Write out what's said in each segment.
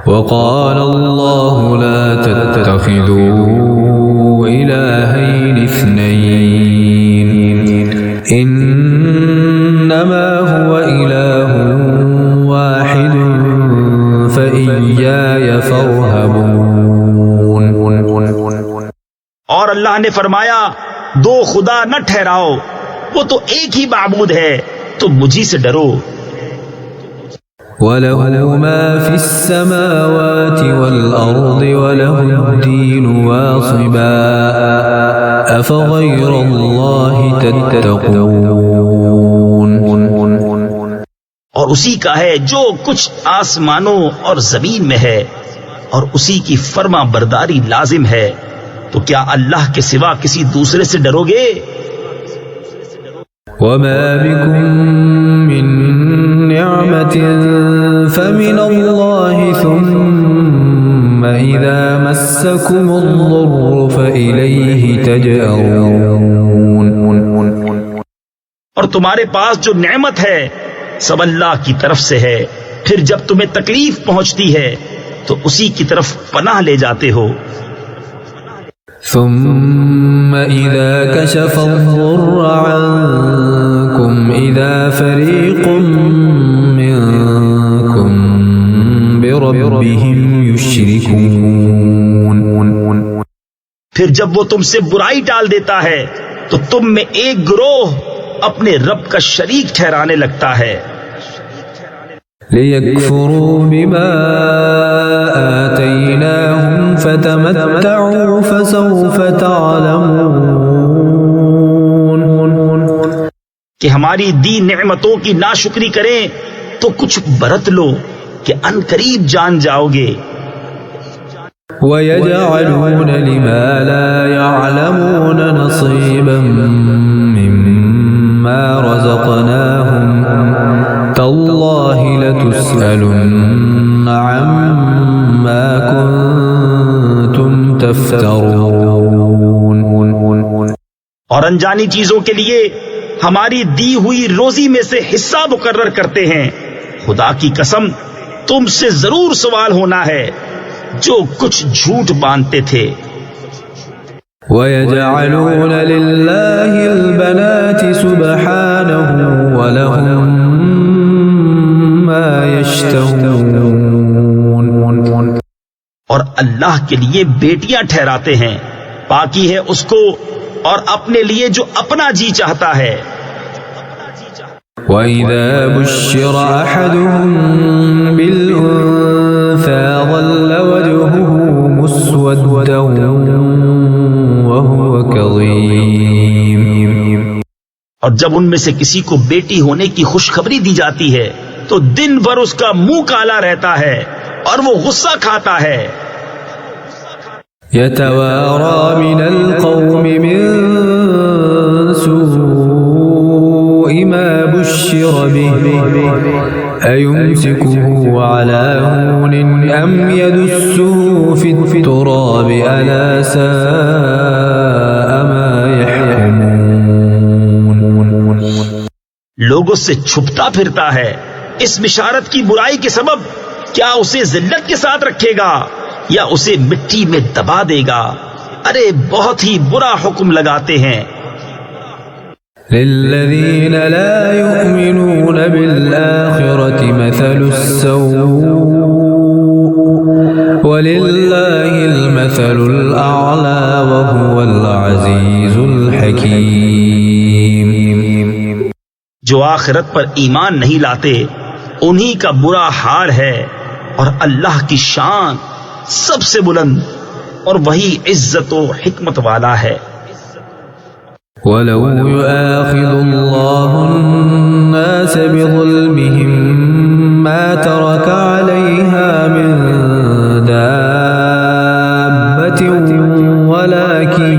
وقال الله لا تتخذوا إلهين اثنين إنما هو إله واحد فإياي فارهبون. اور اللہ نے فرمایا دو خدا نہ ٹھہراؤ، وہ تو ایک ہی معبود ہے، تو مجھی سے ڈرو. وَلَهُ مَا فِي السَّمَاوَاتِ وَالْأَرْضِ وَلَهُ الدِّينُ وَاصِبًا أَفَغَيْرَ اللَّهِ تَتَّقُونَ. اور اسی کا ہے جو کچھ آسمانوں اور زمین میں ہے، اور اسی کی فرما برداری لازم ہے، تو کیا اللہ کے سوا کسی دوسرے سے ڈرو گے؟ وَمَا بِكُم مِّن نِّعْمَةٍ فَمِنَ اللَّهِ ثُمَّ إِذَا مَسَّكُمُ الضُّرُّ فَإِلَيْهِ تَجْأَرُونَ. اور تمہارے پاس جو نعمت ہے سب اللہ کی طرف سے ہے، پھر جب تمہیں تکلیف پہنچتی ہے تو اسی کی طرف پناہ لے جاتے ہو. ثم إذا كشف الضر عنكم إذا فريق منكم بربهم يشركون. پھر جب وہ تم سے برائی ٹال دیتا ہے تو تم میں ایک گروہ اپنے رب کا شریک ٹھہرانے لگتا ہے. ليكفروا بما آتيناهم فتمتعوا فسوف تعلمون. کہ ہماری دی نعمتوں کی ناشکری کریں تو کچھ برت لو کہ ان قریب جان جاؤ گے. ويجعلون لما لا يعلمون نصيبا مما رزقناهم تالله لتسألن عما كنتم تفترون. اور انجانی چیزوں کے لیے ہماری دی ہوئی روزی میں سے حصہ مقرر کرتے ہیں. خدا کی قسم تم سے ضرور سوال ہونا ہے جو کچھ جھوٹ باندھتے تھے. وَيَجْعَلُونَ لِلَّهِ الْبَنَاتِ سُبْحَانَهُ وَلَهُم مَّا يَشْتَهُونَ. اور اللہ کے لیے بیٹیاں ٹھہراتے ہیں، پاکی ہے اس کو اور اپنے لیے جو اپنا جی چاہتا ہے. وَإِذَا بُشِّرَ أَحَدُهُم بِالْأُنثَىٰ ظَلَّ وَجْهُهُ مُسْوَدًّا وَهُوَ كَظِيمٌ. اور جب ان میں سے کسی کو بیٹی ہونے کی خوشخبری دی جاتی ہے تو دن بھر اس کا منہ کالا رہتا ہے اور وہ غصہ کھاتا ہے. يَتَوَارَىٰ مِنَ الْقَوْمِ مِن سُوءِ مَا بُشِّرَ بِهِ أَيُمْسِكُهُ عَلَىٰ هُونٍ أَمْ يَدُسُّهُ فِي التُّرَابِ أَلَا سَاءَ مَا يَحْكُمُونَ. لوگوں سے چھپتا پھرتا ہے اس بشارت کی برائی کے سبب، کیا اسے ذلت کے ساتھ رکھے گا یا اسے مٹی میں دبا دے گا؟ ارے بہت ہی برا حکم لگاتے ہیں. لِلَّذِينَ لَا يُؤْمِنُونَ بِالْآخِرَةِ مَثَلُ السَّوْءِ وَلِلَّهِ الْمَثَلُ الْأَعْلَى وَهُوَ الْعَزِيزُ الْحَكِيمُ. جو آخرت پر ایمان نہیں لاتے انہی کا برا حال ہے، اور اللہ کی شان سب سے بلند اور وہی عزت و حکمت والا ہے. وَلَوْ يُؤَاخِذُ اللَّهُ النَّاسَ بِظُلْمِهِم مَّا تَرَكَ عَلَيْهَا مِن دَابَّةٍ وَلَكِن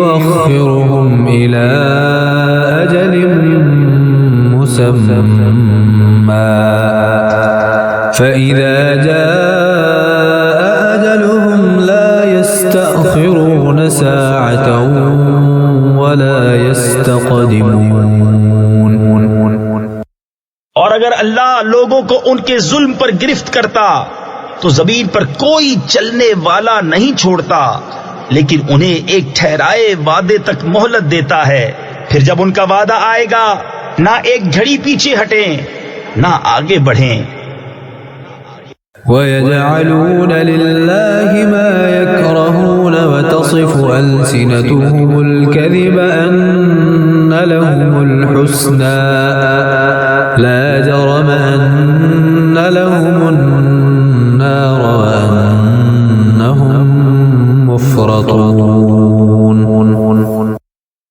يُؤَخِّرُهُمْ إِلَىٰ أَجَلٍ مُّسَمًّى فَإِذَا جَاءَ أَجَلُهُمْ لَا يَسْتَأْخِرُونَ سَاعَةً وَلَا يَسْتَقْدِمُونَ. اور اگر اللہ لوگوں کو ان کے ظلم پر گرفت کرتا تو زمین پر کوئی چلنے والا نہیں چھوڑتا، لیکن انہیں ایک ٹھہرائے وعدے تک مہلت دیتا ہے، پھر جب ان کا وعدہ آئے گا نہ ایک گھڑی پیچھے ہٹیں نہ آگے بڑھیں۔ وَيَجْعَلُونَ لِلَّهِ مَا يَكْرَهُونَ وَتَصِفُ أَلْسِنَتُهُمُ الْكَذِبَ أَنَّ لَهُمُ الْحُسْنَى لَا جَرَمَ أَنَّ لَهُمُ النَّارَ وَأَنَّهُمْ مُفْرَطُونَ۔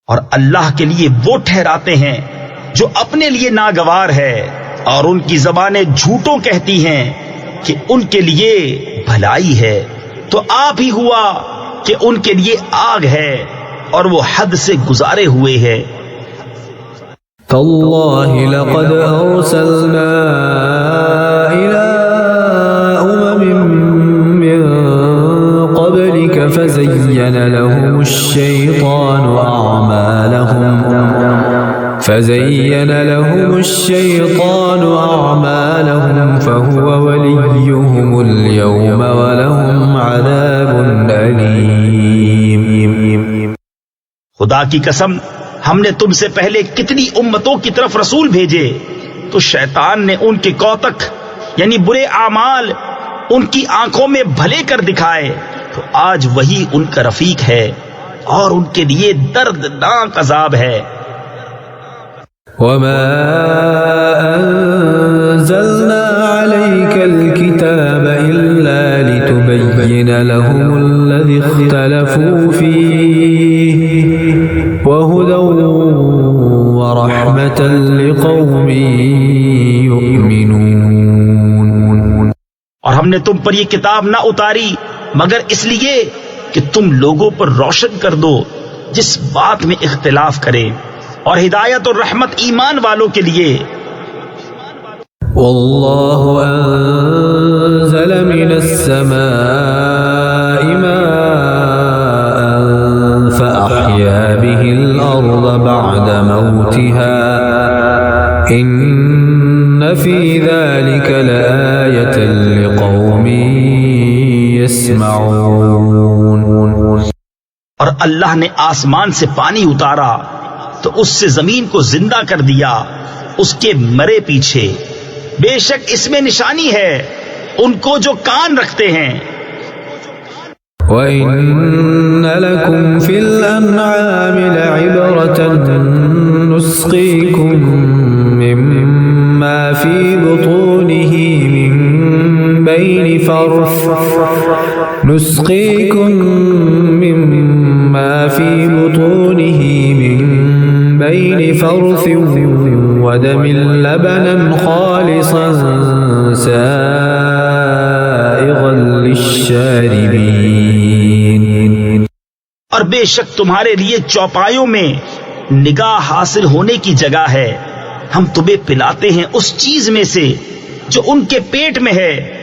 اور اللہ کے لیے وہ ٹھہراتے ہیں جو اپنے لیے ناگوار ہے، اور ان کی زبانیں جھوٹوں کہتی ہیں کہ ان کے لیے بھلائی ہے، تو آپ ہی ہوا کہ ان کے لیے آگ ہے اور وہ حد سے گزارے ہوئے ہے۔ تاللہ لقد ارسلنا الى من قبلك فزين لهم الشيطان أعمالهم فهو وليهم اليوم ولهم عذاب أليم۔ خدا کی قسم، ہم نے تم سے پہلے کتنی امتوں کی طرف رسول بھیجے، تو شیطان نے ان کے کوتک یعنی برے اعمال ان کی آنکھوں میں بھلے کر دکھائے، تو آج وہی ان کا رفیق ہے اور ان کے لیے دردناک عذاب ہے۔ وما أنزلنا عليك الكتاب إلا لتبين لهم الذي اختلفوا فيه وهدى ورحمة لقوم يؤمنون۔ اور ہم نے تم پر یہ کتاب نہ اتاری مگر اس لیے کہ تم لوگوں پر روشن کر دو جس بات میں اختلاف کرے، اور ہدایت اور رحمت ایمان والوں کے لیے۔ واللہ انزل من السماء ماء فأحيا به الأرض بعد موتها إن في ذلك لآية لقوم يسمعون۔ اور اللہ نے آسمان سے پانی اتارا تو اس سے زمین کو زندہ کر دیا اس کے مرے پیچھے، بے شک اس میں نشانی ہے ان کو جو کان رکھتے ہیں۔ وَإِنَّ لَكُمْ فِي الْأَنْعَامِ لَعِبْرَةً نُسْقِيكُم مِّمَّا فِي بُطُونِهِ مِن بَيْنِ فرث ودم لبنا خالصا سائغا للشاربين۔ اور بے شک تمہارے لیے چوپایوں میں نگاہ حاصل ہونے کی جگہ ہے، ہم تمہیں پلاتے ہیں اس چیز میں سے جو ان کے پیٹ میں ہے،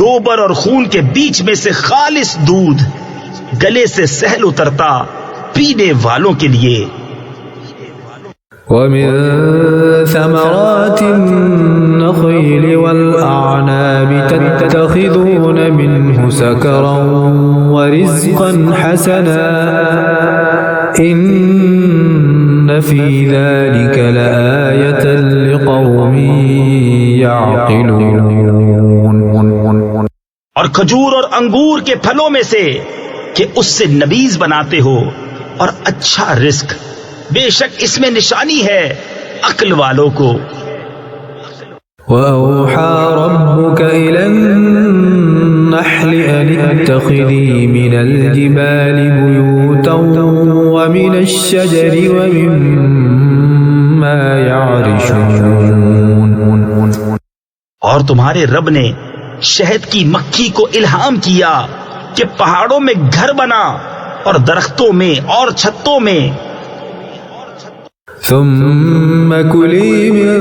گوبر اور خون کے بیچ میں سے خالص دودھ، گلے سے سہل اترتا پینے والوں کے لیے۔ وَمِن ثَمَرَاتِ النَّخِيلِ وَالْأَعْنَابِ تَتَّخِذُونَ مِنْهُ سَكَرًا وَرِزْقًا حَسَنًا إِنَّ فِي ذَلِكَ لَآيَةً لِقَوْمٍ يَعْقِلُونَ۔ اور کھجور اور انگور کے پھلوں میں سے کہ اس سے نبیذ بناتے ہو اور اچھا رزق، بے شک اس میں نشانی ہے عقل والوں کو۔ وَأَوْحَى رَبُّكَ إِلَى النَّحْلِ أَنِ اتَّخِذِي مِنَ الْجِبَالِ بُيُوتًا وَمِنَ الشَّجَرِ وَمِمَّا يَعْرِشُونَ۔ اور تمہارے رب نے شہد کی مکھی کو الہام کیا کہ پہاڑوں میں گھر بنا اور درختوں میں اور چھتوں میں۔ ثم كلي من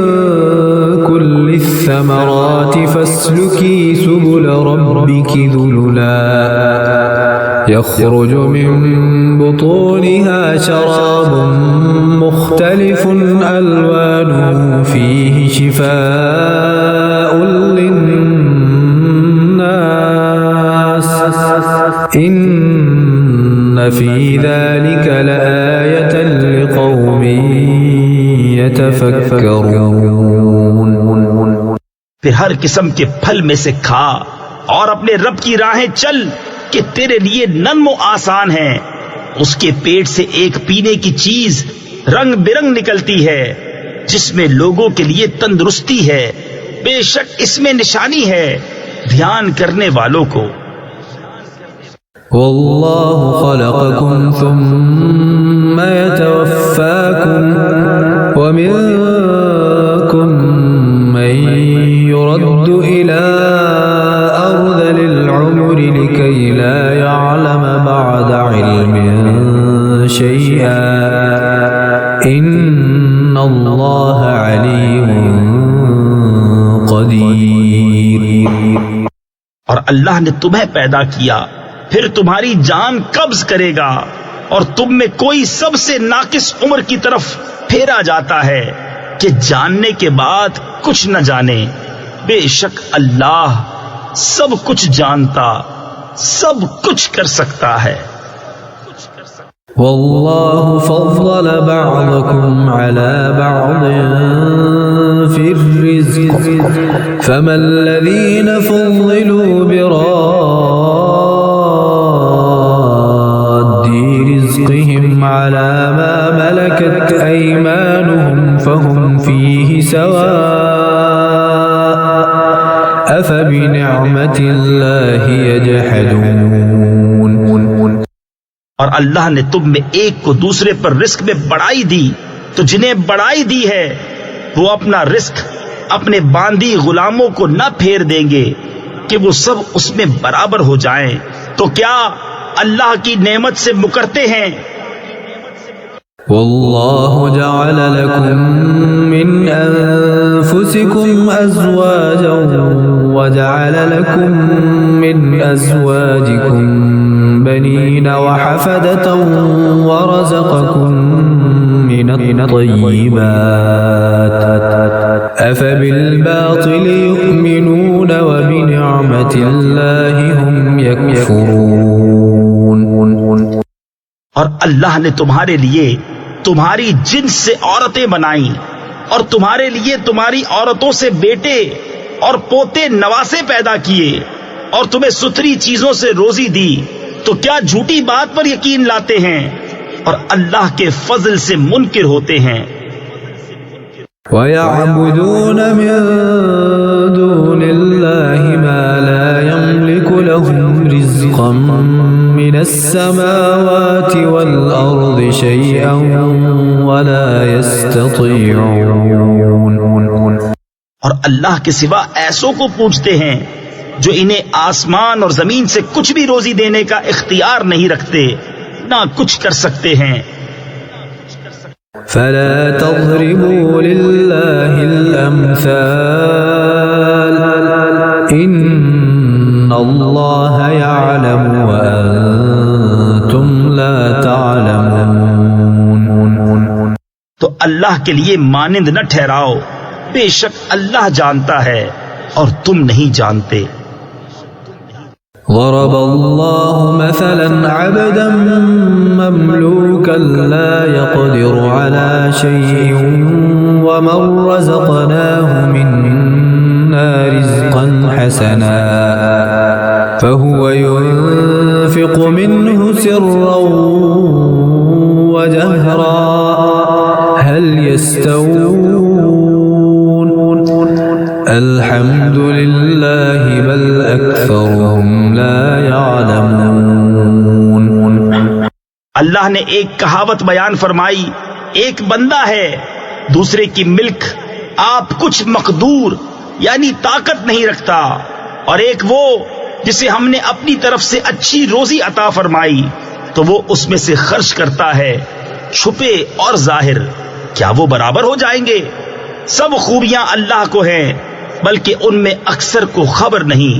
كل الثمرات فاسلكي سبل ربك ذللا يخرج من بطونها شراب مختلف ألوانه فيه شفاء للناس إن في ذلك لآية لقوم يتفكرون. پھر ہر قسم کے پھل میں سے کھا اور اپنے رب کی راہیں چل کہ تیرے لیے نرم و آسان ہیں. اس کے پیٹ سے ایک پینے کی چیز رنگ برنگ نکلتی ہے جس میں لوگوں کے لیے تندرستی ہے. بے شک اس میں نشانی ہے دھیان کرنے والوں کو. والله خلقكم ثم يتوفاكم ومنكم من يرد إلى أرذل العمر لكي لا يعلم بعد علم شيئا إن الله عليم قدير. اور اللہ نے تمہیں پیدا کیا پھر تمہاری جان قبض کرے گا اور تم میں کوئی سب سے ناقص عمر کی طرف پھیرا جاتا ہے کہ جاننے کے بعد کچھ نہ جانے. بے شک اللہ سب کچھ جانتا سب کچھ کر سکتا ہے. والله فضل بعضكم على بعض في الرزق فما الذين فضلوا براد رزقهم على ما ملكت أيمانهم فهم فيه سواء أفبنعمة الله يجحدون. اور اللہ نے تم میں ایک کو دوسرے پر رزق میں بڑائی دی تو جنہیں بڑائی دی ہے وہ اپنا رزق اپنے باندھی غلاموں کو نہ پھیر دیں گے کہ وہ سب اس میں برابر ہو جائیں. تو کیا اللہ کی نعمت سے مکرتے ہیں؟ والله جعل لكم من أنفسكم أزواجا وجعل لكم من أزواجكم بنين وحفدة ورزقكم من الطيبات أفبالباطل يؤمنون وبنعمة الله هم يكفرون. اور اللہ نے تمہارے لیے تمہاری جنس سے عورتیں بنائیں اور تمہارے لیے تمہاری عورتوں سے بیٹے اور پوتے نواسے پیدا کیے اور تمہیں ستھری چیزوں سے روزی دی. تو کیا جھوٹی بات پر یقین لاتے ہیں اور اللہ کے فضل سے منکر ہوتے ہیں؟ وَيَعْبُدُونَ مِن دُونِ اللَّهِ مَا لَا يَمْلِكُ لَهُمْ رِزْقًا مِّنَ السَّمَاوَاتِ وَالْأَرْضِ شَيْئًا وَلَا يَسْتَطِيعُونَ. اور اللہ کے سوا ایسوں کو پوچھتے ہیں جو انہیں آسمان اور زمین سے کچھ بھی روزی دینے کا اختیار نہیں رکھتے نہ کچھ کر سکتے ہیں. فلا تضربوا لله الأمثال إن الله يعلم وأنتم لا تعلمون. تو اللہ کے لیے مانند نہ ٹھہراؤ بے شک اللہ جانتا ہے اور تم نہیں جانتے. ضرب الله مثلا عبدا مملوكا لا يقدر على شيء ومن رزقناه منا رزقا حسنا فهو ينفق منه سرا وجهرا هل يستوون الحمد لله بل أكثرهم لا يعلمون. اللہ نے ایک کہاوت بیان فرمائی، ایک بندہ ہے دوسرے کی ملک آپ کچھ مقدور یعنی طاقت نہیں رکھتا، اور ایک وہ جسے ہم نے اپنی طرف سے اچھی روزی عطا فرمائی تو وہ اس میں سے خرچ کرتا ہے چھپے اور ظاہر. کیا وہ برابر ہو جائیں گے؟ سب خوبیاں اللہ کو ہیں بلکہ ان میں اکثر کو خبر نہیں.